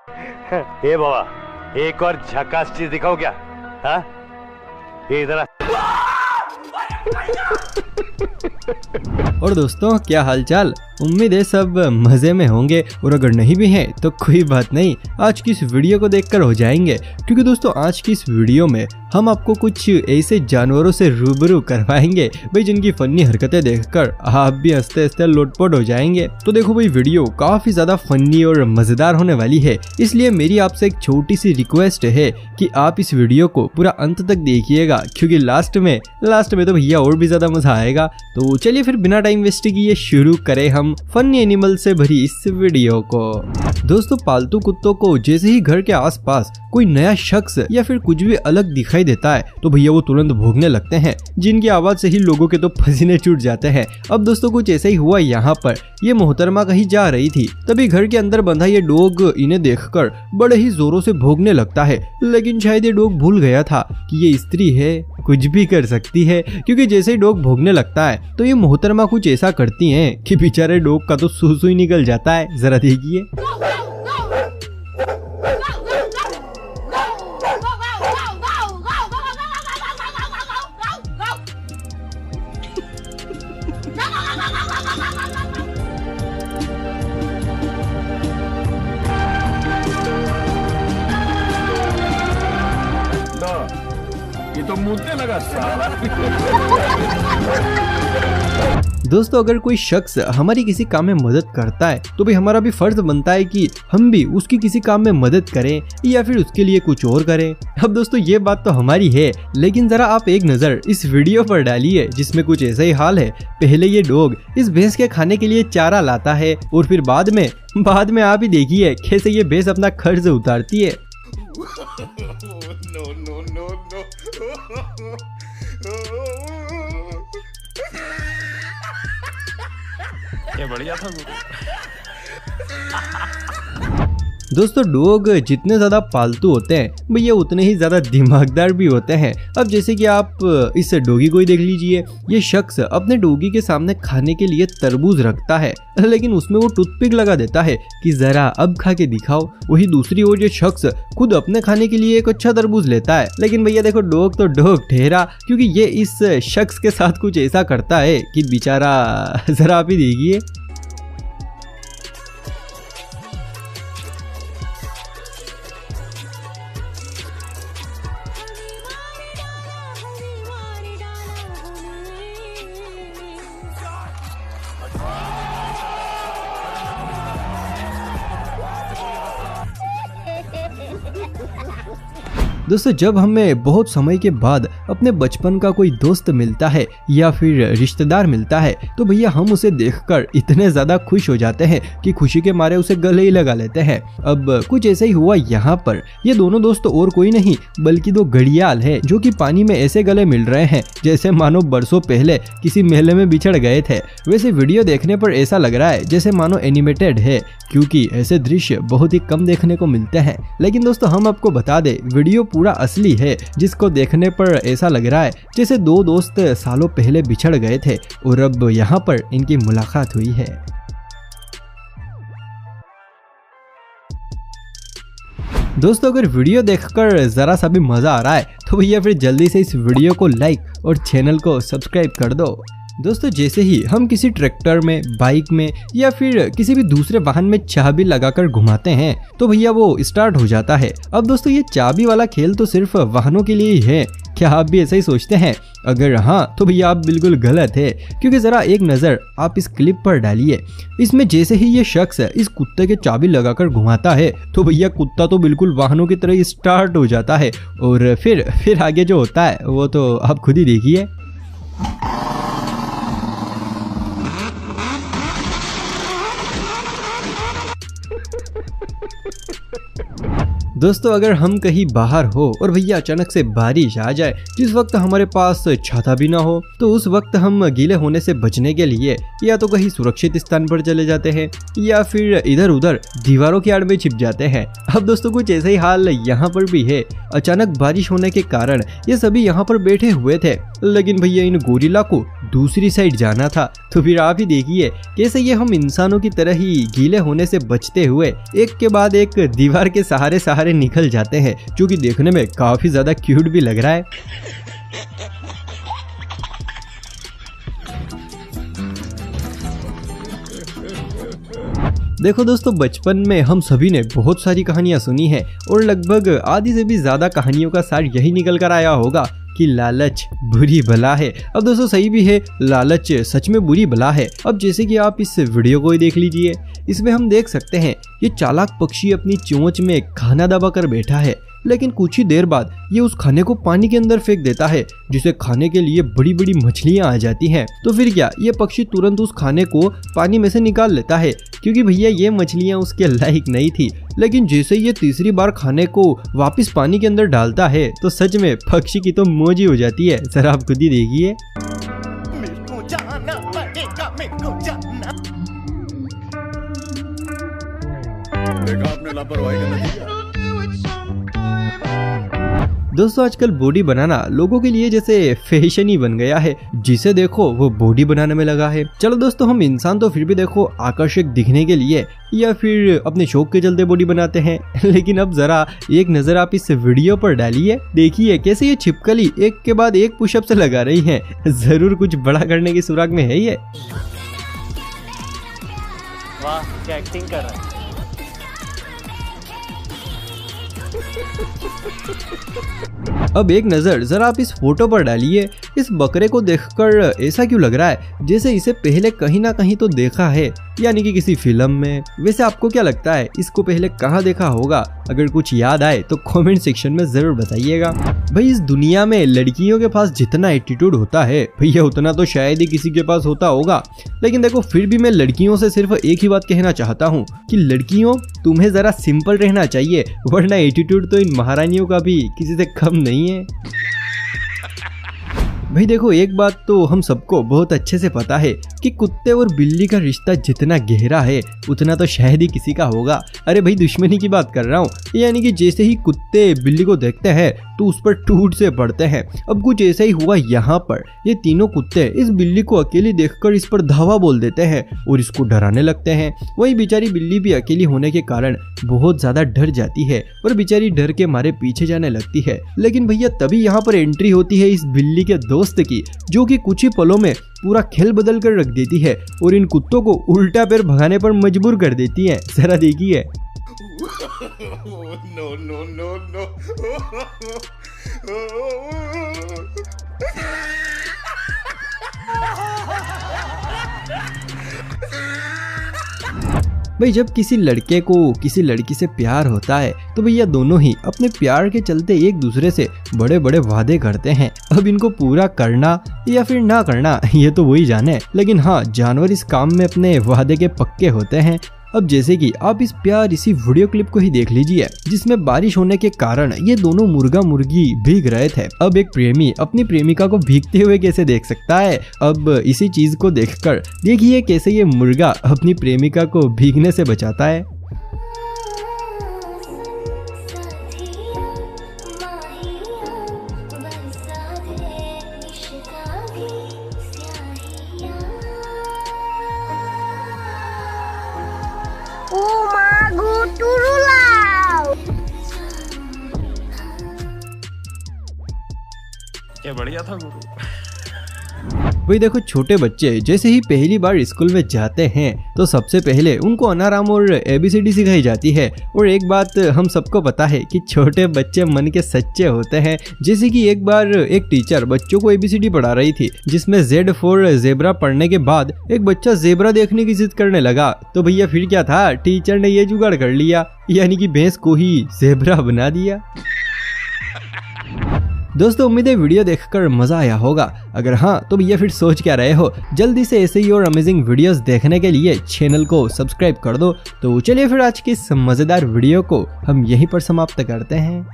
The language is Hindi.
ए बाबा, एक और झकास चीज दिखाओ क्या? हाँ, ये इधर। और दोस्तों, क्या हालचाल? उम्मीद है सब मजे में होंगे, और अगर नहीं भी हैं तो कोई बात नहीं, आज की इस वीडियो को देखकर हो जाएंगे। क्योंकि दोस्तों, आज की इस वीडियो में हम आपको कुछ ऐसे जानवरों से रूबरू करवाएंगे भाई, जिनकी फनी हरकतें देखकर आप भी हंसते हंसते लोटपोट हो जाएंगे। तो देखो भाई, वीडियो काफी ज्यादा फनी और मजेदार होने वाली है, इसलिए मेरी आपसे एक छोटी सी रिक्वेस्ट है कि आप इस वीडियो को पूरा अंत तक देखिएगा, क्योंकि लास्ट में तो भैया और भी ज्यादा मजा आएगा। तो चलिए फिर बिना टाइम वेस्ट किए शुरू करें हम फनी एनिमल से भरी इस वीडियो को। दोस्तों, पालतू कुत्तों को जैसे ही घर के आसपास कोई नया शख्स या फिर कुछ भी अलग दिखाई देता है तो भैया वो तुरंत भौंकने लगते हैं, जिनकी आवाज से ही लोगों के तो पसीने छूट जाते हैं। अब दोस्तों, कुछ ऐसा ही हुआ यहाँ पर। ये मोहतरमा कहीं जा रही थी, तभी घर के अंदर बंधा ये डॉग इन्हें देखकर बड़े ही जोरों से भौंकने लगता है। लेकिन शायद ये डॉग भूल गया था कि ये स्त्री है, कुछ भी कर सकती है, क्योंकि जैसे ही डॉग भौंकने लगता है तो ये मोहतरमा कुछ ऐसा करती हैं कि बेचारे डॉग का तो सूसू ही निकल जाता है। जरा देखिए। ये तो मुझे लगा साला। दोस्तों, अगर कोई शख्स हमारी किसी काम में मदद करता है तो भी हमारा भी फर्ज बनता है कि हम भी उसकी किसी काम में मदद करें या फिर उसके लिए कुछ और करें। अब दोस्तों, ये बात तो हमारी है, लेकिन जरा आप एक नजर इस वीडियो पर डालिए, जिसमें कुछ ऐसा ही हाल है। पहले ये डॉग इस भैंस के खाने के लिए चारा लाता है, और फिर बाद में आप ही देखिए कैसे ये भैंस अपना खर्च उतारती है। ये बढ़िया था। दोस्तों, डॉग जितने ज्यादा पालतू होते हैं भैया उतने ही ज्यादा दिमागदार भी होते हैं। अब जैसे कि आप इस डॉगी को ही देख लीजिए। ये शख्स अपने डॉगी के सामने खाने के लिए तरबूज रखता है, लेकिन उसमें वो टूथपिक लगा देता है कि जरा अब खा के दिखाओ। वही दूसरी ओर ये शख्स खुद अपने खाने के लिए एक अच्छा तरबूज लेता है, लेकिन भैया देखो, डॉग तो डॉग ठहरा, क्योंकि ये इस शख्स के साथ कुछ ऐसा करता है कि बेचारा, जरा आप ही देखिए। दोस्तों, जब हमें बहुत समय के बाद अपने बचपन का कोई दोस्त मिलता है या फिर रिश्तेदार मिलता है तो भैया हम उसे देखकर इतने ज्यादा खुश हो जाते हैं कि खुशी के मारे उसे गले ही लगा लेते हैं। अब कुछ ऐसा ही हुआ यहाँ पर। ये दोनों दोस्त और कोई नहीं बल्कि दो घड़ियाल है, जो कि पानी में ऐसे गले मिल रहे हैं जैसे मानो बरसों पहले किसी मेले में बिछड़ गए थे। वैसे वीडियो देखने पर ऐसा लग रहा है जैसे मानो एनिमेटेड है, क्योंकि ऐसे दृश्य बहुत ही कम देखने को मिलते हैं। लेकिन दोस्तों, हम आपको बता दें, वीडियो पूरा असली है, जिसको देखने पर ऐसा लग रहा है जैसे दो दोस्त सालों पहले बिछड़ गए थे और अब यहाँ पर इनकी मुलाकात हुई है। दोस्तों, अगर वीडियो देखकर जरा सा भी मजा आ रहा है तो भैया फिर जल्दी से इस वीडियो को लाइक और चैनल को सब्सक्राइब कर दो। दोस्तों, जैसे ही हम किसी ट्रैक्टर में, बाइक में या फिर किसी भी दूसरे वाहन में चाबी लगाकर घुमाते हैं तो भैया वो स्टार्ट हो जाता है। अब दोस्तों, ये चाबी वाला खेल तो सिर्फ वाहनों के लिए ही है। क्या आप भी ऐसा ही सोचते हैं? अगर हाँ तो भैया आप बिल्कुल गलत है, क्योंकि जरा एक नजर आप इस क्लिप पर डालिए। इसमें जैसे ही ये शख्स इस कुत्ते के चाबी लगाकर घुमाता है तो भैया कुत्ता तो बिल्कुल वाहनों की तरह स्टार्ट हो जाता है, और फिर आगे जो होता है वो तो आप खुद ही देखिए। दोस्तों, अगर हम कहीं बाहर हो और भैया अचानक से बारिश आ जाए, जिस वक्त हमारे पास छाता भी ना हो, तो उस वक्त हम गीले होने से बचने के लिए या तो कहीं सुरक्षित स्थान पर चले जाते हैं या फिर इधर उधर दीवारों की आड़ में छिप जाते हैं। अब दोस्तों, कुछ ऐसा ही हाल यहाँ पर भी है। अचानक बारिश होने के कारण ये सभी यहाँ पर बैठे हुए थे, लेकिन भैया इन गोरिल्ला को दूसरी साइड जाना था। तो फिर आप ही देखिए कैसे ये हम इंसानों की तरह ही गीले होने से बचते हुए एक के बाद एक दीवार के सहारे सहारे निकल जाते हैं, जो कि देखने में काफी ज्यादा क्यूट भी लग रहा है। देखो दोस्तों, बचपन में हम सभी ने बहुत सारी कहानियां सुनी है और लगभग आधी से भी ज्यादा कहानियों का सार यही निकल कर आया होगा कि लालच बुरी बला है। अब दोस्तों सही भी है, लालच सच में बुरी बला है। अब जैसे कि आप इस वीडियो को ही देख लीजिए, इसमें हम देख सकते हैं ये चालाक पक्षी अपनी चोंच में खाना दबा कर बैठा है, लेकिन कुछ ही देर बाद ये उस खाने को पानी के अंदर फेंक देता है, जिसे खाने के लिए बड़ी बड़ी मछलियां आ जाती हैं। तो फिर क्या, ये पक्षी तुरंत उस खाने को पानी में से निकाल लेता है, क्योंकि भैया ये मछलियां उसके लायक नहीं थी। लेकिन जैसे ये तीसरी बार खाने को वापस पानी के अंदर डालता है तो सच में पक्षी की तो मौज ही हो जाती है। जरा आप खुद ही देखिए। देखा आपने लापरवाही का नतीजा। दोस्तों आजकल बॉडी बनाना लोगों के लिए जैसे फैशन ही बन गया है, जिसे देखो वो बॉडी बनाने में लगा है। चलो दोस्तों, हम इंसान तो फिर भी देखो आकर्षक दिखने के लिए या फिर अपने शौक के चलते बॉडी बनाते हैं, लेकिन अब जरा एक नजर आप इस वीडियो पर डालिए। देखिए कैसे ये छिपकली एक के बाद एक पुशअप से लगा रही है। जरूर कुछ बड़ा करने की सुराग में है ये। वाह, क्या एक्टिंग कर रहा है। अब एक नजर जरा आप इस फोटो पर डालिए। इस बकरे को देखकर ऐसा क्यों लग रहा है जैसे इसे पहले कहीं ना कहीं तो देखा है, यानी कि किसी फिल्म में। वैसे आपको क्या लगता है, इसको पहले कहाँ देखा होगा? अगर कुछ याद आए तो कमेंट सेक्शन में जरूर बताइएगा। भाई इस दुनिया में लड़कियों के पास जितना एटीट्यूड होता है भैया उतना तो शायद ही किसी के पास होता होगा। लेकिन देखो फिर भी मैं लड़कियों से सिर्फ एक ही बात कहना चाहता हूँ कि लड़कियों, तुम्हें जरा सिंपल रहना चाहिए, वरना एटीट्यूड तो इन महारानियों का भी किसी से कम नहीं है। भाई देखो एक बात तो हम सबको बहुत अच्छे से पता है कि कुत्ते और बिल्ली का रिश्ता जितना गहरा है उतना तो शायद ही किसी का होगा। अरे भाई दुश्मनी की बात कर रहा हूँ, यानी कि जैसे ही कुत्ते बिल्ली को देखते हैं तो उस पर टूट से पड़ते हैं। अब कुछ ऐसा ही हुआ यहाँ पर। ये तीनों कुत्ते इस बिल्ली को अकेली देखकर इस पर धावा बोल देते हैं और इसको डराने लगते हैं। वही बेचारी बिल्ली भी अकेली होने के कारण बहुत ज्यादा डर जाती है और बेचारी डर के मारे पीछे जाने लगती है। लेकिन भैया तभी यहाँ पर एंट्री होती है इस बिल्ली के दोस्त की, जो कि कुछ ही पलों में पूरा खेल बदल कर रख देती है और इन कुत्तों को उल्टा पैर भगाने पर मजबूर कर देती है। जरा देखिए। No, no, no, no. भाई जब किसी लड़के को किसी लड़की से प्यार होता है तो भैया दोनों ही अपने प्यार के चलते एक दूसरे से बड़े बड़े वादे करते हैं। अब इनको पूरा करना या फिर ना करना ये तो वही जाने, लेकिन हाँ जानवर इस काम में अपने वादे के पक्के होते हैं। अब जैसे कि आप इस इसी वीडियो क्लिप को ही देख लीजिए, जिसमें बारिश होने के कारण ये दोनों मुर्गा मुर्गी भीग रहे थे। अब एक प्रेमी अपनी प्रेमिका को भीगते हुए कैसे देख सकता है? अब इसी चीज को देखकर देखिए कैसे ये मुर्गा अपनी प्रेमिका को भीगने से बचाता है। क्या बढ़िया था गुरु। वही देखो छोटे बच्चे जैसे ही पहली बार स्कूल में जाते हैं तो सबसे पहले उनको अनाराम और ABCD सिखाई जाती है। और एक बात हम सबको पता है कि छोटे बच्चे मन के सच्चे होते हैं। जैसे कि एक बार एक टीचर बच्चों को ABCD पढ़ा रही थी, जिसमें Z फॉर ज़ेब्रा पढ़ने के बाद एक बच्चा ज़ेब्रा देखने की जिद करने लगा। तो भैया फिर क्या था, टीचर ने ये जुगाड़ कर लिया, यानी कि भैंस को ही ज़ेब्रा बना दिया। दोस्तों उम्मीद है वीडियो देखकर मजा आया होगा। अगर हाँ तो भैया फिर सोच क्या रहे हो, जल्दी से ऐसे ही और अमेजिंग वीडियोस देखने के लिए चैनल को सब्सक्राइब कर दो। तो चलिए फिर आज की इस मजेदार वीडियो को हम यहीं पर समाप्त करते हैं।